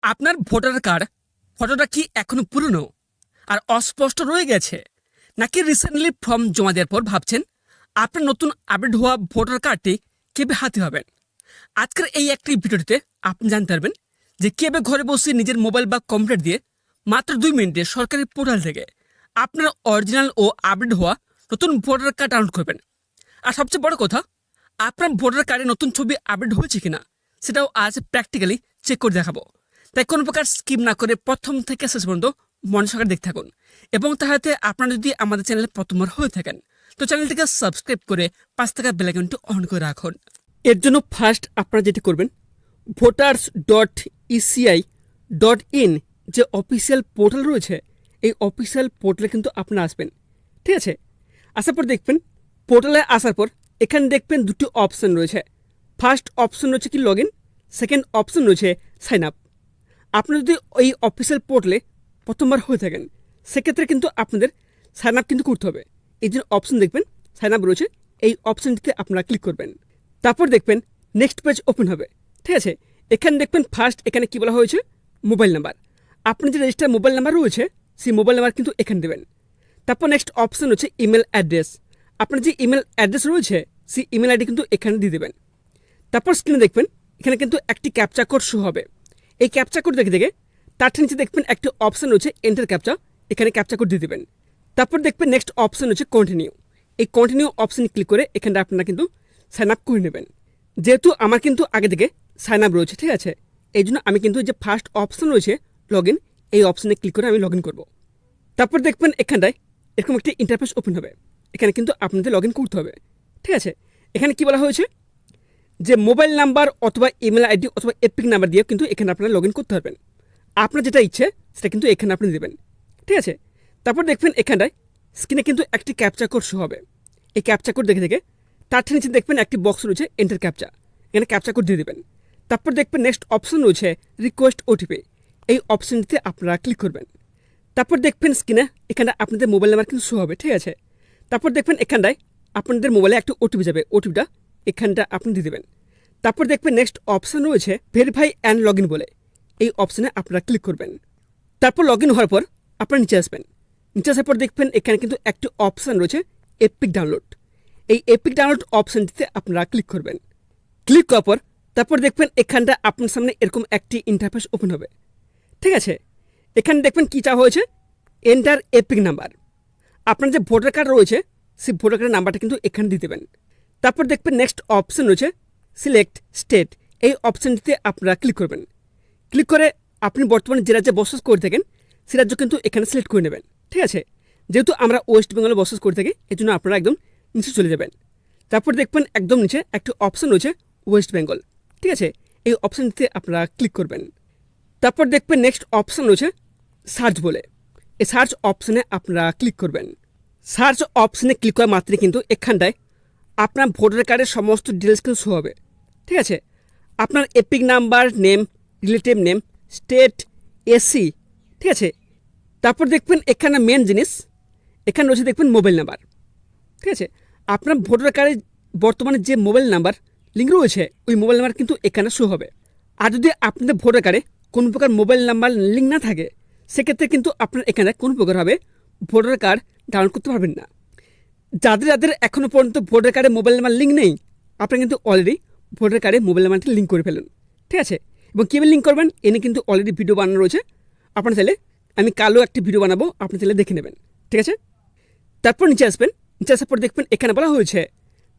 আপনার voter card ফটোটা কি এখনো পুরনো আর অস্পষ্ট রয়ে গেছে, নাকি রিসেন্টলি ফর্ম জমা দেওয়ার পর ভাবছেন আপনার নতুন আপডেট হওয়া ভোটার কার্ডটি কীভাবে হাতে হবেন? আজকের এই একটি ভিডিওটিতে আপনি জানতে পারবেন যে কীভাবে ঘরে বসে নিজের মোবাইল বা কম্পিউটার দিয়ে মাত্র 2 মিনিটে সরকারি পোর্টাল থেকে আপনার অরিজিনাল ও আপডেট হওয়া নতুন ভোটার কার্ড ডাউনলোড করবেন। আর সবচেয়ে বড় কথা, আপনার ভোটার কার্ডে নতুন ছবি আপডেট হয়েছে কিনা সেটাও আজ প্র্যাকটিক্যালি চেক করে দেখাবো। তাই কোনো প্রকার স্কিপ না করে প্রথম থেকে শেষ পর্যন্ত মনোযোগ দেখতে থাকুন। এবং তাহাতে আপনারা যদি আমাদের চ্যানেলে প্রথমবার হয়ে থাকেন তো চ্যানেলটিকে সাবস্ক্রাইব করে 5 টাকা বেল আইকনটি অন করে রাখুন। এর জন্য ফার্স্ট আপনারা যেটি করবেন, voters.eci.in যে অফিসিয়াল পোর্টাল রয়েছে এই অফিসিয়াল পোর্টালে কিন্তু আপনারা আসবেন। ঠিক আছে, আসার পর দেখবেন পোর্টালে আসার পর এখানে দেখবেন দুটি অপশন রয়েছে। ফার্স্ট অপশন রয়েছে কি লগ ইন, সেকেন্ড অপশন রয়েছে সাইন আপ। আপনারা যদি এই অফিসিয়াল পোর্টালে প্রথমবার হয়ে থাকেন সেক্ষেত্রে কিন্তু আপনাদের সাইন আপ কিন্তু করতে হবে। এই জন্য অপশন দেখবেন সাইন আপ রয়েছে, এই অপশনটিতে আপনারা ক্লিক করবেন। তারপর দেখবেন নেক্সট পেজ ওপেন হবে। ঠিক আছে, এখানে দেখবেন ফার্স্ট এখানে কি বলা হয়েছে মোবাইল নাম্বার। আপনার যে রেজিস্টার মোবাইল নাম্বার রয়েছে সেই মোবাইল নাম্বার কিন্তু এখানে দেবেন। তারপর নেক্সট অপশন হচ্ছে ইমেল অ্যাড্রেস। আপনার যে ইমেল অ্যাড্রেস রয়েছে সেই ইমেল আইডি কিন্তু এখানে দিয়ে দেবেন। তারপর স্ক্রিনে দেখবেন এখানে কিন্তু একটি ক্যাপচা কোড শো হবে। এই ক্যাপচা কোড দেখে দেখে তার নিচে দেখবেন একটি অপশন রয়েছে এন্টার ক্যাপচা, এখানে ক্যাপচা কোড দিয়ে দেবেন। তারপর দেখবেন নেক্সট অপশন হচ্ছে কন্টিনিউ। এই কন্টিনিউ অপশনে ক্লিক করে এখানে আপনারা কিন্তু সাইন আপ করে নেবেন। যেহেতু আমার কিন্তু আগে থেকে সাইন আপ রয়েছে, ঠিক আছে, এই জন্য আমি কিন্তু যে ফার্স্ট অপশন রয়েছে লগ ইন, এই অপশনে ক্লিক করে আমি লগ ইন করবো। তারপর দেখবেন এখানটায় এরকম একটি ইন্টারফেস ওপেন হবে। এখানে কিন্তু আপনাদের লগ ইন করতে হবে। ঠিক আছে, এখানে কি বলা হয়েছে যে মোবাইল নাম্বার অথবা ইমেল আইডি অথবা এপিক নাম্বার দিয়ে কিন্তু এখানে আপনারা লগ ইন করতে পারবেন। আপনার যেটা ইচ্ছে সেটা কিন্তু এখানে আপনি দেবেন। ঠিক আছে, তারপর দেখবেন এখানটায় স্ক্রিনে কিন্তু একটি ক্যাপচা কোড শো হবে। এই ক্যাপচা কোড দেখে দেখে তার নিচে দেখবেন একটি বক্স রয়েছে এন্টার ক্যাপচা, এখানে ক্যাপচা কোড দিয়ে দেবেন। তারপর দেখবেন নেক্সট অপশন রয়েছে রিকোয়েস্ট ওটিপি, এই অপশনটিতে আপনারা ক্লিক করবেন। তারপর দেখবেন স্ক্রিনে এখানে আপনাদের মোবাইল নাম্বার কিন্তু শো হবে। ঠিক আছে, তারপর দেখবেন এখানটায় আপনাদের মোবাইলে একটা ওটিপি যাবে, ওটিপিটা এখানটা আপনি দিয়ে দেবেন। তারপর দেখবেন নেক্সট অপশন রয়েছে ভেরিফাই অ্যান্ড লগ ইন বলে, এই অপশনে আপনারা ক্লিক করবেন। তারপর লগ ইন হওয়ার পর আপনারা নিচে আসবেন। নিচে আসার পর দেখবেন এখানে কিন্তু একটি অপশন রয়েছে এপিক ডাউনলোড, এই এপিক ডাউনলোড অপশনটিতে আপনারা ক্লিক করবেন। ক্লিক করার পর তারপর দেখবেন এখানটা আপনার সামনে এরকম একটি ইন্টারফেস ওপেন হবে। ঠিক আছে, এখানে দেখবেন কী চাওয়া হয়েছে এন্টার এপিক নাম্বার। আপনার যে ভোটার কার্ড রয়েছে সেই ভোটার কার্ডের নাম্বারটা কিন্তু এখানে দিয়ে দেবেন। তারপর দেখবেন নেক্সট অপশন রয়েছে সিলেক্ট স্টেট, এই অপশনটিতে আপনারা ক্লিক করবেন। ক্লিক করে আপনি বর্তমানে যে রাজ্যে বসবাস করে থাকেন সে রাজ্য কিন্তু এখানে সিলেক্ট করে নেবেন। ঠিক আছে, যেহেতু আমরা ওয়েস্ট বেঙ্গলে বসবাস করে থাকি এই জন্য আপনারা একদম নিচে চলে যাবেন। তারপর দেখবেন একদম নিচে একটা অপশন রয়েছে ওয়েস্ট বেঙ্গল। ঠিক আছে, এই অপশনটিতে আপনারা ক্লিক করবেন। তারপর দেখবেন নেক্সট অপশন রয়েছে সার্চ বলে, এই সার্চ অপশনে আপনারা ক্লিক করবেন। সার্চ অপশনে ক্লিক করা মাত্রই কিন্তু এখানটায় আপনার ভোটার কার্ডের সমস্ত ডিটেলস কিন্তু শো হবে। ঠিক আছে, আপনার epic number, name, relative name, state, AC. ঠিক আছে, তারপর দেখবেন এখানে মেন জিনিস এখানে রয়েছে দেখবেন মোবাইল নাম্বার। ঠিক আছে, আপনার ভোটার কার্ডে বর্তমানে যে মোবাইল নাম্বার লিঙ্ক রয়েছে ওই মোবাইল নাম্বার কিন্তু এখানে শো হবে। আর যদি আপনাদের ভোটার কার্ডে কোনো প্রকার মোবাইল নাম্বার লিঙ্ক না থাকে সেক্ষেত্রে কিন্তু আপনার এখানে কোনো প্রকারভাবে ভোটার কার্ড ডাউনলোড করতে পারবেন না। যাদের যাদের এখনও পর্যন্ত ভোটার কার্ডে মোবাইল নাম্বার লিঙ্ক নেই আপনি কিন্তু অলরেডি ভোটার কার্ডে মোবাইল নাম্বারটি লিঙ্ক করে ফেলুন। ঠিক আছে, এবং কীভাবে লিঙ্ক করবেন এনে কিন্তু অলরেডি ভিডিও বানানো রয়েছে, আপনার চাইলে আমি কালও একটি ভিডিও বানাবো, আপনি চাইলে দেখে নেবেন। ঠিক আছে, তারপর নিচে আসবেন। নিচে আসার পর দেখবেন এখানে বলা হয়েছে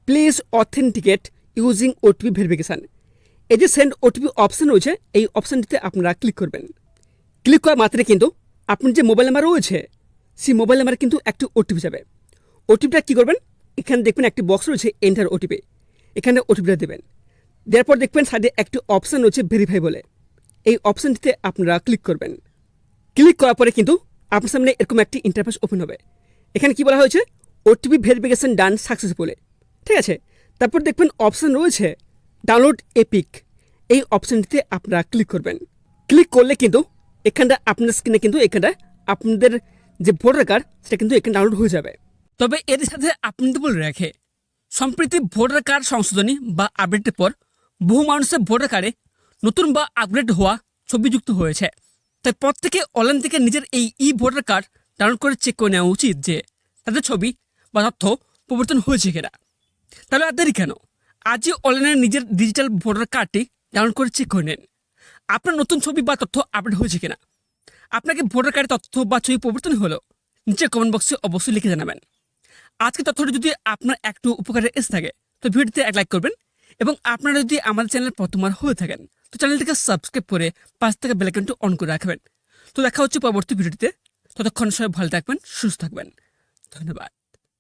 please authenticate using OTP verification. এই যে সেন্ড ওটিপি অপশান রয়েছে এই অপশানটিতে আপনারা ক্লিক করবেন। ক্লিক করা মাত্রই কিন্তু আপনার যে মোবাইল নাম্বার রয়েছে সেই মোবাইল নাম্বারে কিন্তু একটি ওটিপি যাবে। ওটিপিটা কী করবেন, এখানে দেখবেন একটি বক্স রয়েছে এন্টার ওটিপি, এখানে ওটিপিটা দেবেন। দেওয়ার পর দেখবেন সাইডে একটি অপশান রয়েছে ভেরিফাই বলে, এই অপশানটিতে আপনারা ক্লিক করবেন। ক্লিক করার পরে কিন্তু আপনার সামনে এরকম একটি ইন্টারফেস ওপেন হবে। এখানে কি বলা হয়েছে ওটিপি ভেরিফিকেশন ডান সাকসেসফুলি। ঠিক আছে, তারপর দেখবেন অপশান রয়েছে ডাউনলোড এপিক, এই অপশানটিতে আপনারা ক্লিক করবেন। ক্লিক করলে কিন্তু এখানটা আপনার স্ক্রিনে কিন্তু এখানটা আপনাদের যে ভোটার কার্ড সেটা কিন্তু এখানে ডাউনলোড হয়ে যাবে। তবে এর সাথে আপনি তো বলে রাখে সম্প্রতি ভোটার কার্ড সংশোধনী বা আপডেটের পর বহু মানুষের ভোটার কার্ডে নতুন বা আপগ্রেড হওয়া ছবিযুক্ত হয়েছে। তাই প্রত্যেকে অনলাইন থেকে নিজের এই ভোটার কার্ড ডাউনলোড করে চেক করে নেওয়া উচিত যে তাদের ছবি বা তথ্য পরিবর্তন হয়েছে কিনা। তাহলে আর দেরি কেন, আজই অনলাইনে নিজের ডিজিটাল ভোটার কার্ডটি ডাউনলোড করে চেক করে নিন আপনার নতুন ছবি বা তথ্য আপডেট হয়েছে কিনা। আপনাকে ভোটার কার্ডের তথ্য বা ছবি পরিবর্তন হলো নিচে কমেন্ট বক্সে অবশ্যই লিখে জানাবেন। আজকে তথ্যটি যদি আপনার একটু উপকারে এসে থাকে তো ভিডিওতে এক লাইক করবেন, এবং আপনারা যদি আমাদের চ্যানেল প্রথমবার হয়ে থাকেন তো চ্যানেলটিকে সাবস্ক্রাইব করে পাশ থেকে বেল আইকনটি অন করে রাখবেন। তো দেখা হচ্ছে পরবর্তী ভিডিওটিতে। ততক্ষণ সবাই ভালো থাকবেন, সুস্থ থাকবেন। ধন্যবাদ।